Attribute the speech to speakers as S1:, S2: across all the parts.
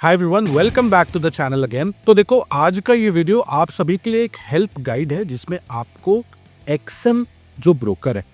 S1: Hi everyone, welcome back to the channel again. तो देखो, आज का ये वीडियो आप सभी के लिए एक हेल्प गाइड है जिसमें आपको एक्सएम जो ब्रोकर है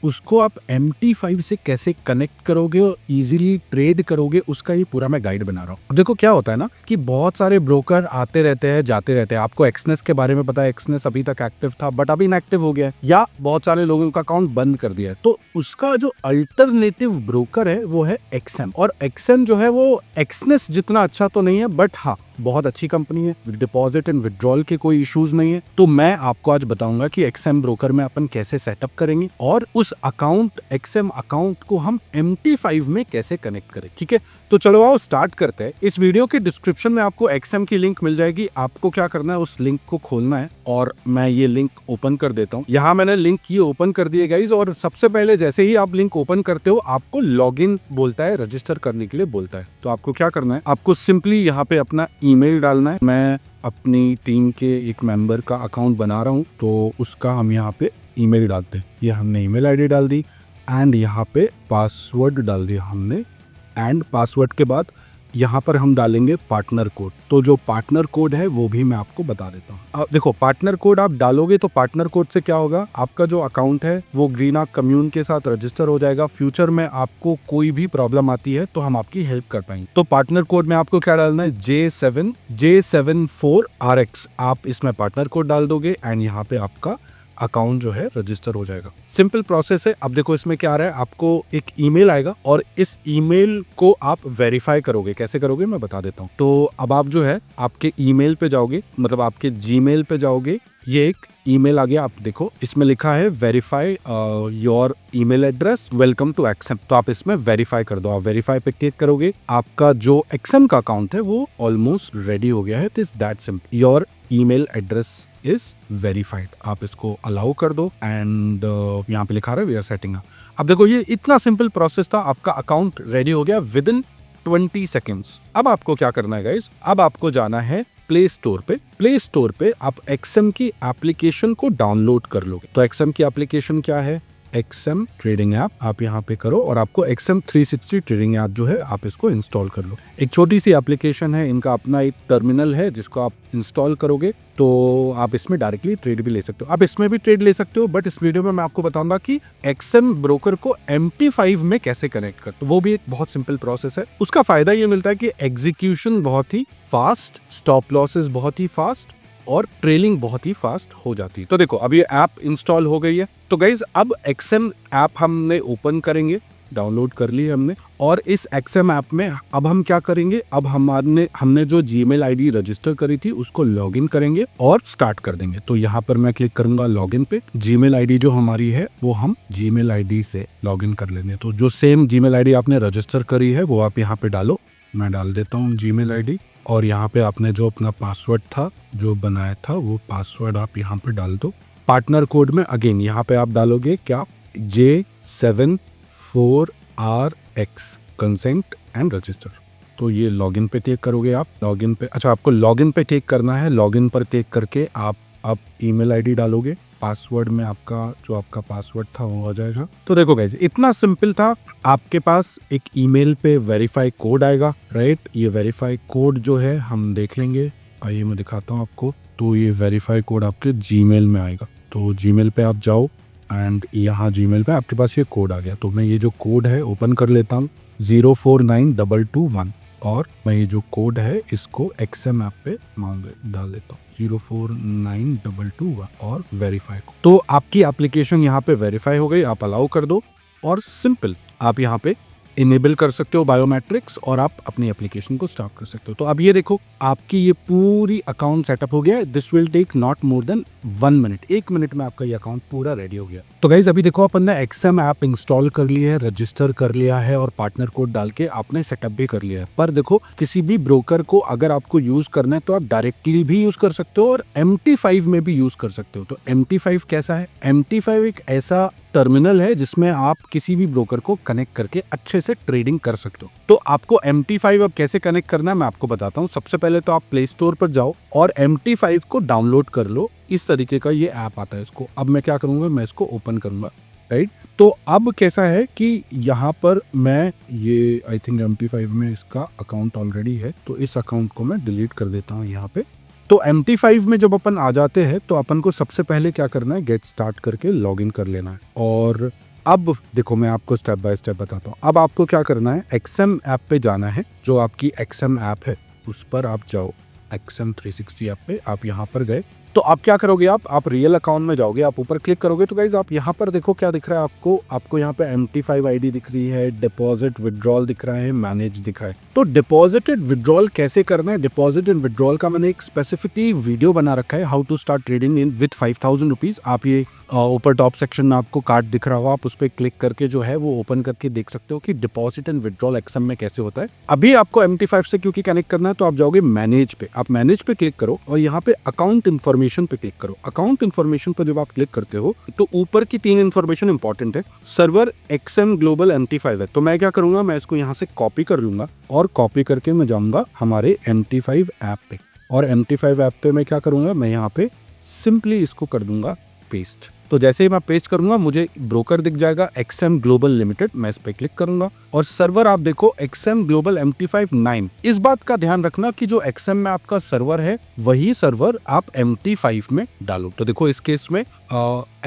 S1: उसको आप MT5 से कैसे कनेक्ट करोगे और इजीली ट्रेड करोगे, उसका ये पूरा मैं गाइड बना रहा हूँ। देखो क्या होता है ना कि बहुत सारे ब्रोकर आते रहते हैं जाते रहते हैं। आपको एक्सनेस के बारे में पता है, एक्सनेस अभी तक एक्टिव था बट अभी इनएक्टिव हो गया है, या बहुत सारे लोगों का अकाउंट बंद कर दिया है। तो उसका जो अल्टरनेटिव ब्रोकर है वो है एक्सएम। और एक्सएम जो है वो एक्सनेस जितना अच्छा तो नहीं है, बट हाँ बहुत अच्छी कंपनी है। डिपॉजिट एंड विड्रॉल के कोई इश्यूज नहीं है। तो मैं आपको आज बताऊंगा कि एक्सएम ब्रोकर में अपन कैसे सेटअप करेंगे और उस अकाउंट एक्सएम अकाउंट को हम MT5 में कैसे कनेक्ट करें। ठीक है, तो चलो आओ स्टार्ट करते हैं। इस वीडियो के डिस्क्रिप्शन में आपको एक्सएम की लिंक मिल जाएगी। आपको क्या करना है, उस लिंक को खोलना है और मैं ये लिंक ओपन कर देता हूँ। यहाँ मैंने लिंक ये ओपन कर दिए गाइज। और सबसे पहले जैसे ही आप लिंक ओपन करते हो आपको लॉगिन बोलता है, रजिस्टर करने के लिए बोलता है। तो आपको क्या करना है, आपको सिंपली यहाँ पे अपना ईमेल डालना है। मैं अपनी टीम के एक मेंबर का अकाउंट बना रहा हूँ तो उसका हम यहाँ पे ईमेल डालते हैं। ये हमने ईमेल आईडी डाल दी एंड यहाँ पे पासवर्ड डाल दिया हमने। एंड पासवर्ड के बाद यहाँ पर हम डालेंगे पार्टनर कोड। तो जो पार्टनर कोड है वो भी मैं आपको बता देता हूँ। अब देखो, पार्टनर कोड आप डालोगे तो पार्टनर कोड से क्या होगा, आपका जो अकाउंट है वो ग्रीन आर्क कम्यून के साथ रजिस्टर हो जाएगा। फ्यूचर में आपको कोई भी प्रॉब्लम आती है तो हम आपकी हेल्प कर पाएंगे। तो पार्टनर कोड में आपको क्या डालना है, J74RX। आप इसमें पार्टनर कोड डाल दोगे एंड यहाँ पे आपका अकाउंट जो है रजिस्टर हो जाएगा। सिंपल प्रोसेस है। अब देखो इसमें क्या आ रहा है, आपको एक ईमेल आएगा और इस ईमेल को आप वेरीफाई करोगे। कैसे करोगे मैं बता देता हूँ। तो अब आप जो है आपके ईमेल पे जाओगे, मतलब आपके जीमेल पे जाओगे। ये एक ईमेल आ गया, आप देखो इसमें लिखा है verify your email address, welcome to XM. तो आप इसमें वेरीफाई कर दो। आप वेरीफाई पे क्लिक करोगे, आपका जो एक्सएम का अकाउंट है वो ऑलमोस्ट रेडी हो गया है। This that simple, your email address is verified. आप इसको अलाउ कर दो एंड यहाँ पे लिखा रहा है वी आर सेटिंग अप। अब देखो ये इतना सिंपल प्रोसेस था, आपका अकाउंट रेडी हो गया विद इन 20 सेकेंड्स। अब आपको क्या करना है गाइस, अब आपको जाना है प्ले स्टोर पे। प्ले स्टोर पे आप एक्सएम की एप्लीकेशन को डाउनलोड कर लोगे। तो एक्सएम की एप्लीकेशन क्या है, एक्सएम ट्रेडिंग ऐप। आप यहाँ पे करो और आपको एक्सएम 360 ट्रेडिंग ऐप जो है आप इसको इंस्टॉल कर लो। एक छोटी सी एप्लीकेशन है, इनका अपना एक टर्मिनल है जिसको आप इंस्टॉल करोगे तो आप इसमें डायरेक्टली ट्रेड भी ले सकते हो। आप इसमें भी ट्रेड ले सकते हो, बट इस वीडियो में मैं आपको बताऊंगा कि एक्सएम ब्रोकर को MT5 में कैसे कनेक्ट कर। तो वो भी एक बहुत सिंपल प्रोसेस है। उसका फायदा ये मिलता है कि एग्जीक्यूशन बहुत ही फास्ट, स्टॉप लॉसेस बहुत ही फास्ट और ट्रेलिंग बहुत ही फास्ट हो जाती है। तो देखो अब ये ऐप इंस्टॉल हो गई है। तो गाइज अब एक्सएम ऐप हमने ओपन करेंगे, डाउनलोड कर ली हमने। और इस एक्सएम ऐप में अब हम क्या करेंगे, अब हमने जो जीमेल आईडी रजिस्टर करी थी उसको लॉगिन करेंगे और स्टार्ट कर देंगे। तो यहाँ पर मैं क्लिक करूंगा लॉगिन पे। जीमेल आईडी जो हमारी है वो हम जीमेल आईडी से लॉगिन कर लेंगे। तो जो सेम जीमेल आईडी आपने रजिस्टर करी है वो आप यहाँ पे डालो। मैं डाल देता हूँ जीमेल आईडी और यहाँ पे आपने जो अपना पासवर्ड था जो बनाया था वो पासवर्ड आप यहाँ पे डाल दो। पार्टनर कोड में अगेन यहाँ पे आप डालोगे क्या, J74RX कंसेंट एंड रजिस्टर। तो ये लॉगिन पे क्लिक करोगे आप। लॉगिन पे, अच्छा आपको लॉगिन पे क्लिक करना है। लॉगिन पर क्लिक करके आप ईमेल आईडी डालोगे। पासवर्ड में आपका पासवर्ड था वो आ जाएगा। तो देखो गाइस इतना सिंपल था। आपके पास एक ईमेल पे वेरीफाई कोड आएगा, राइट। ये वेरीफाई कोड जो है हम देख लेंगे, आइए मैं दिखाता हूँ आपको। तो ये वेरीफाई कोड आपके जीमेल में आएगा। तो जीमेल पे आप जाओ एंड यहाँ जीमेल पे आपके पास ये कोड आ गया। तो मैं ये जो कोड है ओपन कर लेता हूँ, 049221। और मैं ये जो कोड है इसको एक्सएम ऐप पे डाल देता हूँ, 049221 और वेरीफाई। तो आपकी एप्लीकेशन यहाँ पे वेरीफाई हो गई। आप अलाउ कर दो और सिंपल आप यहाँ पे इनेबल कर सकते हो बायोमेट्रिक्स और आप अपनी एप्लीकेशन को स्टार्ट कर सकते हो। तो अब ये देखो आपकी ये पूरी अकाउंट सेटअप हो गया है। This will take not more than 1 minute. 1 minute में आपका ये अकाउंट पूरा रेडी हो गया। तो गाइज अभी देखो अपन ने एक्सएम ऐप इंस्टॉल कर ली है, रजिस्टर कर लिया है और पार्टनर कोड डाल के आपने सेटअप भी कर लिया है। पर देखो किसी भी ब्रोकर को अगर आपको यूज करना है तो आप डायरेक्टली भी यूज कर सकते हो और MT5 में भी यूज कर सकते हो। तो MT5 कैसा है, MT5 एक ऐसा टर्मिनल है जिसमें आप किसी भी ब्रोकर को कनेक्ट करके अच्छे से ट्रेडिंग कर सकते हो। तो आपको MT5 अब कैसे कनेक्ट करना है मैं आपको बताता हूँ। सबसे पहले तो आप प्ले स्टोर पर जाओ और MT5 को डाउनलोड कर लो। इस तरीके का ये ऐप आता है। इसको अब मैं क्या करूंगा, मैं इसको ओपन करूंगा, राइट। तो अब कैसा है कि यहाँ पर मैं ये आई थिंक MT5 में इसका अकाउंट ऑलरेडी है, तो इस अकाउंट को मैं डिलीट कर देता हूँ यहाँ पे। तो MT5 में जब अपन आ जाते हैं तो अपन को सबसे पहले क्या करना है, गेट स्टार्ट करके लॉगिन कर लेना है। और अब देखो मैं आपको स्टेप बाय स्टेप बताता हूँ। अब आपको क्या करना है, XM ऐप पे जाना है, जो आपकी XM ऐप है उस पर आप जाओ। XM 360 ऐप पे आप यहाँ पर गए तो आप क्या करोगे, आप रियल अकाउंट में जाओगे, आप ऊपर क्लिक करोगे तो गाइज आप यहाँ पर देखो क्या दिख रहा है आपको यहाँ पे MT5 ID दिख रही है, डिपॉजिट विड्रॉल दिख रहा है, मैनेज दिख रहा है। तो डिपॉजिटेड विड्रॉल कैसे करना है, डिपॉजिट एंड विड्रॉल का मैंने एक स्पेसिफिकली वीडियो बना रखा है, how to start trading in with 5000 rupees. आप ये ऊपर टॉप सेक्शन में आपको कार्ड दिख रहा होगा, आप उस पर क्लिक करके जो है वो ओपन करके देख सकते हो कि डिपॉजिट एंड विड्रॉल XM में कैसे होता है। अभी आपको MT5 से क्योंकि कनेक्ट करना है तो आप जाओगे मैनेज पे, आप मैनेज पे क्लिक करो और यहाँ पे अकाउंट इन्फॉर्मेशन पे क्लिक करो। अकाउंट इन्फॉर्मेशन पर जब आप क्लिक करते हो तो ऊपर की 3 इन्फॉर्मेशन इंपॉर्टेंट है। सर्वर XM ग्लोबल MT5 है, तो मैं क्या करूंगा, मैं इसको यहाँ से कॉपी कर लूंगा और कॉपी करके मैं जाऊंगा हमारे MT5 ऐप पे। और MT5 ऐप पे मैं क्या करूंगा, मैं यहाँ पे सिंपली इसको कर दूंगा पेस्ट। तो जैसे ही मैं पेस्ट करूंगा मुझे ब्रोकर दिख जाएगा XM ग्लोबल लिमिटेड, मैं इस पे क्लिक करूंगा और सर्वर आप देखो XM ग्लोबल MT5 9। इस बात का ध्यान रखना कि जो XM में आपका सर्वर है वही सर्वर आप MT5 में डालो। तो देखो इस केस में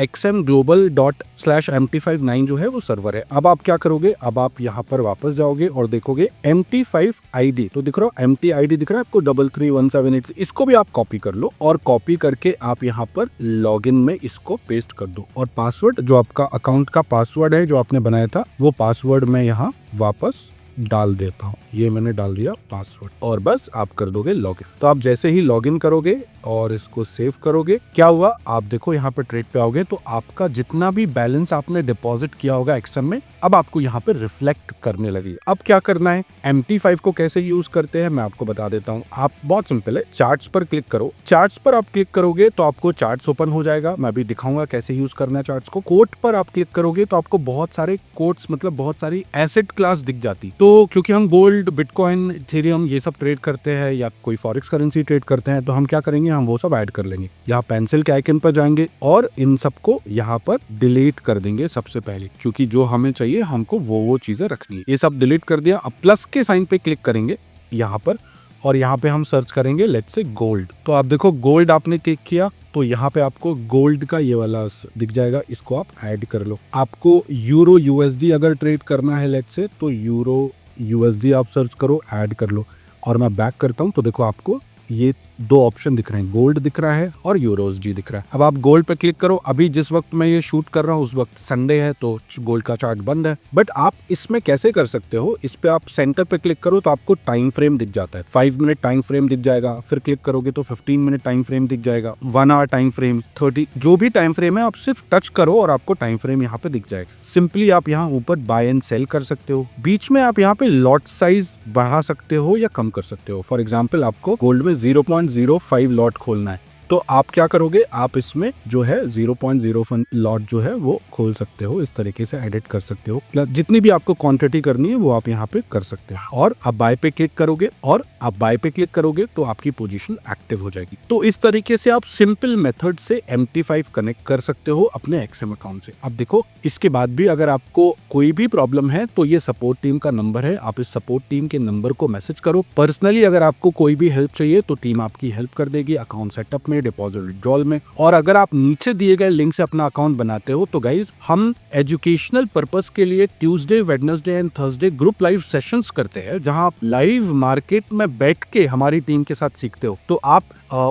S1: XM global./MT5 9 जो है वो सर्वर है। अब आप क्या करोगे, अब आप यहाँ पर वापस जाओगे और देखोगे MT5 ID, तो दिख रहा है MT ID दिख रहा है आपको 331783, इसको भी आप कॉपी कर लो और कॉपी करके आप यहाँ पर लॉगिन में इसको पेस्ट कर दो। और पासवर्ड जो आपका अकाउंट का पासवर्ड है जो आपने बनाया था वो पासवर्ड मैं यहाँ वापस डाल देता हूँ। ये मैंने डाल दिया पासवर्ड और बस आप कर दोगे लॉगिन। तो आप जैसे ही लॉगिन करोगे और इसको सेव करोगे, क्या हुआ आप देखो यहाँ पे ट्रेड पे आओगे तो आपका जितना भी बैलेंस आपने डिपॉजिट किया होगा XM में अब आपको यहाँ पे रिफ्लेक्ट करने लगी। अब क्या करना है, MT5 को कैसे यूज करते हैं मैं आपको बता देता हूँ। आप बहुत सिंपल है, चार्ट्स पर क्लिक करो। चार्ट्स पर आप क्लिक करोगे तो आपको चार्ट्स ओपन हो जाएगा, मैं भी दिखाऊंगा कैसे यूज करना है चार्ट्स को। कोट पर आप क्लिक करोगे तो आपको बहुत सारे कोट्स मतलब बहुत सारी एसेट क्लास दिख जाती। तो क्योंकि हम गोल्ड, बिटकॉइन, इथेरियम ये सब ट्रेड करते हैं या कोई फॉरेक्स करेंसी ट्रेड करते हैं तो हम क्या करेंगे, हम वो सब ऐड कर लेंगे। यहाँ पेंसिल के आइकन पर जाएंगे और इन सबको यहाँ पर डिलीट कर देंगे सबसे पहले, क्योंकि जो हमें चाहिए हमको वो चीजें रखनी है। ये सब डिलीट कर दिया। अब प्लस के साइन पे क्लिक करेंगे यहाँ पर और यहाँ पे हम सर्च करेंगे लेट्स से गोल्ड। तो आप देखो गोल्ड आपने क्लिक किया तो यहाँ पे आपको गोल्ड का ये वाला दिख जाएगा, इसको आप ऐड कर लो। आपको यूरो USD अगर ट्रेड करना है लेट्स से तो यूरो USD आप सर्च करो, ऐड कर लो। और मैं बैक करता हूँ तो देखो आपको ये 2 ऑप्शन दिख रहे हैं, गोल्ड दिख रहा है और यूरोसडी दिख रहा है। अब आप गोल्ड पे क्लिक करो। अभी जिस वक्त मैं ये शूट कर रहा हूँ उस वक्त संडे है तो गोल्ड का चार्ट बंद है, बट आप इसमें कैसे कर सकते हो, इस पे आप सेंटर पे क्लिक करो तो आपको टाइम फ्रेम दिख जाता है। 5 मिनट टाइम फ्रेम दिख जाएगा, फिर क्लिक करोगे तो 15 मिनट टाइम फ्रेम दिख जाएगा, 1 आवर टाइम फ्रेम, 30, जो भी टाइम फ्रेम है आप सिर्फ टच करो और आपको टाइम फ्रेम यहाँ पे दिख जाएगा। सिंपली आप यहाँ ऊपर बाय एंड सेल कर सकते हो। बीच में आप यहाँ पे लॉट साइज बढ़ा सकते हो या कम कर सकते हो। फॉर एग्जाम्पल आपको गोल्ड में 0.05 लॉट खोलना है तो आप क्या करोगे, आप इसमें जो है 0.05 लॉट जो है वो खोल सकते हो, इस तरीके से एडिट कर सकते हो। जितनी भी आपको क्वांटिटी करनी है वो आप यहाँ पे कर सकते हो। और आप बाय पे क्लिक करोगे और आप बाय पे क्लिक करोगे तो आपकी पोजीशन एक्टिव हो जाएगी। तो इस तरीके से आप सिंपल मेथड से MT5 कनेक्ट कर सकते हो अपने XM अकाउंट से। अब देखो इसके बाद भी अगर आपको कोई भी प्रॉब्लम है तो ये सपोर्ट टीम का नंबर है, आप इस सपोर्ट टीम के नंबर को मैसेज करो। पर्सनली अगर आपको कोई भी हेल्प चाहिए तो टीम आपकी हेल्प कर देगी अकाउंट सेटअप में, डिपॉजिट विड्रॉल में। और अगर आप नीचे दिए गए लिंक से अपना अकाउंट बनाते हो तो गाइज हम एजुकेशनल पर्पस के लिए Tuesday, Wednesday and Thursday group live sessions करते हैं, जहां आप लाइव मार्केट में बैठ के हमारी टीम के साथ सीखते हो, तो आप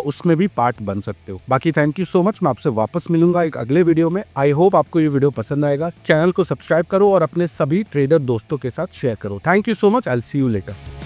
S1: उसमें भी पार्ट बन सकते हो। बाकी थैंक यू सो मच, मैं आपसे वापस मिलूंगा एक अगले वीडियो में। आई होप आपको ये वीडियो पसंद आएगा। चैनल को सब्सक्राइब करो और अपने सभी ट्रेडर दोस्तों के साथ शेयर करो। Thank you so much, I will see you later.